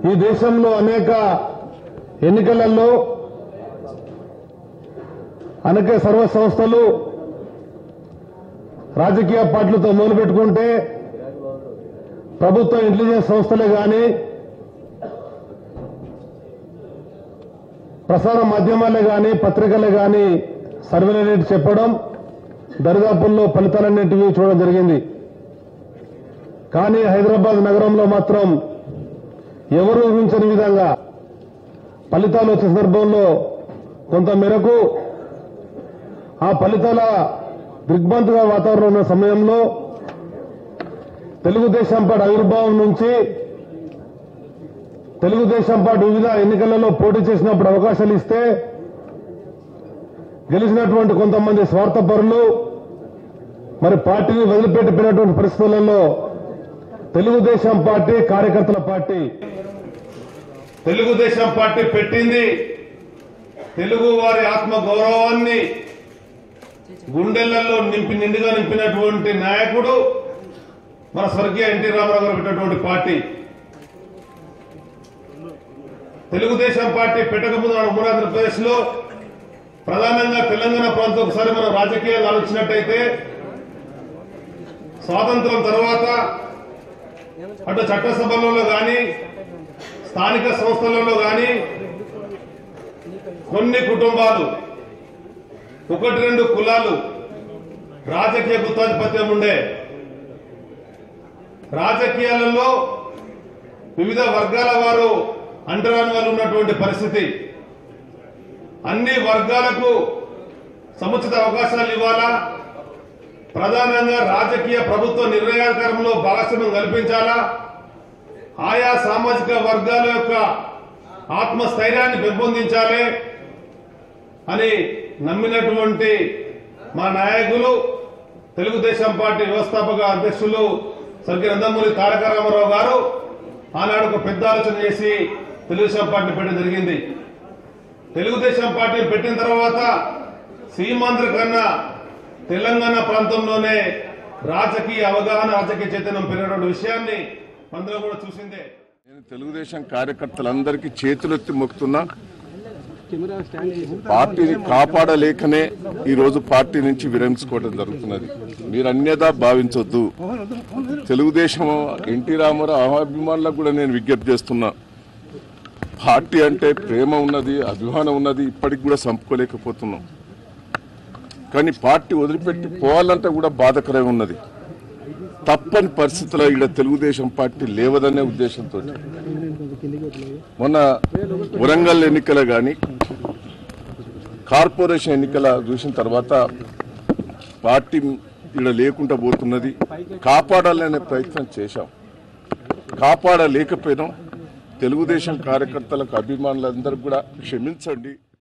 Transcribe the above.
ఈ దేశంలో అనేక ఎన్నికలలో అనేక సర్వ సంస్థలు రాజకీయ పార్టీలతో మొదలుపెట్టుకుంటే ప్రభుత్వ ఇంటెలిజెన్స్ సంస్థలే కానీ ప్రసార మాధ్యమాలే కానీ పత్రికలే కానీ సర్వేలన్నిటి చెప్పడం దరిదాపుల్లో ఫలితాలన్నింటినీ చూడడం జరిగింది. కానీ హైదరాబాద్ నగరంలో మాత్రం ఎవరూ ఊహించని విధంగా ఫలితాలు వచ్చే సందర్భంలో కొంత మేరకు ఆ ఫలితాల దిగ్భ్రాంతిక వాతావరణం ఉన్న సమయంలో తెలుగుదేశం పార్టీ ఆవిర్భావం నుంచి తెలుగుదేశం పార్టీ వివిధ ఎన్నికలలో పోటీ చేసినప్పుడు అవకాశాలు ఇస్తే గెలిచినటువంటి కొంతమంది స్వార్థపరులు మరి పార్టీని వదిలిపెట్టిపోయినటువంటి పరిస్థితులలో తెలుగుదేశం పార్టీ కార్యకర్తల పార్టీ తెలుగుదేశం పార్టీ పెట్టింది తెలుగు వారి ఆత్మ గౌరవాన్ని గుండెలలో నిండుగా నింపినటువంటి నాయకుడు మన స్వర్గీయ ఎన్టీ రామారావు గారు పెట్టినటువంటి పార్టీ. తెలుగుదేశం పార్టీ పెట్టకముందు ఉమ్మడి ఆంధ్రప్రదేశ్ లో ప్రధానంగా తెలంగాణ ప్రాంతం ఒకసారి మనం రాజకీయాలు ఆలోచించినట్టయితే స్వాతంత్రం తర్వాత అటు చట్టసభలలో కానీ స్థానిక సంస్థలలో కానీ కొన్ని కుటుంబాలు ఒకటి రెండు కులాలు రాజకీయ గుత్తాధిపత్యం ఉండే రాజకీయాలలో వివిధ వర్గాల వారు అంటరాని వాళ్ళు ఉన్నటువంటి పరిస్థితి. అన్ని వర్గాలకు సముచిత అవకాశాలు ఇవ్వాలా, ప్రధానంగా రాజకీయ ప్రభుత్వ నిర్ణయాధికారంలో భాగస్వామ్యం కల్పించాలా, ఆయా సామాజిక వర్గాల యొక్క ఆత్మస్థైర్యాన్ని పెంపొందించాలి అని నమ్మినటువంటి మా నాయకులు తెలుగుదేశం పార్టీ వ్యవస్థాపక అధ్యక్షులు స్వర్గీయ నందమూరి తారక రామారావు గారు ఆనాడు ఒక పెద్ద ఆలోచన చేసి తెలుగుదేశం పార్టీ పెట్టడం జరిగింది. తెలుగుదేశం పార్టీ పెట్టిన తర్వాత సీమాంధ్ర కన్నా తెలంగాణ ప్రాంతంలోనే రాజకీయ అవగాహన రాజకీయ చైతన్యం పెరిగినటువంటి విషయాన్ని అందరూ కూడా చూసిందే. నేను తెలుగుదేశం కార్యకర్తలందరికీ చేతులెత్తి మొక్కుతున్నా. పార్టీని కాపాడలేకనే ఈ రోజు పార్టీ నుంచి విరమించుకోవడం జరుగుతున్నది. మీరు అన్యదా భావించొద్దు. తెలుగుదేశం ఎన్టీ రామారావు అభిమానులకు కూడా నేను విజ్ఞప్తి చేస్తున్నా. పార్టీ అంటే ప్రేమ ఉన్నది, అభిమానం ఉన్నది, ఇప్పటికి కూడా చంపుకోలేకపోతున్నాం. కానీ పార్టీ వదిలిపెట్టి పోవాలంటే కూడా బాధకరంగా ఉన్నది. తప్పని పరిస్థితుల్లో ఇక్కడ తెలుగుదేశం పార్టీ లేవదనే ఉద్దేశంతో మొన్న వరంగల్ ఎన్నికలు కానీ కార్పొరేషన్ ఎన్నికల చూసిన తర్వాత పార్టీ ఇక్కడ లేకుండా పోతున్నది. కాపాడాలనే ప్రయత్నం చేశాం, కాపాడలేకపోయినాం. తెలుగుదేశం కార్యకర్తలకు అభిమానులందరూ కూడా క్షమించండి.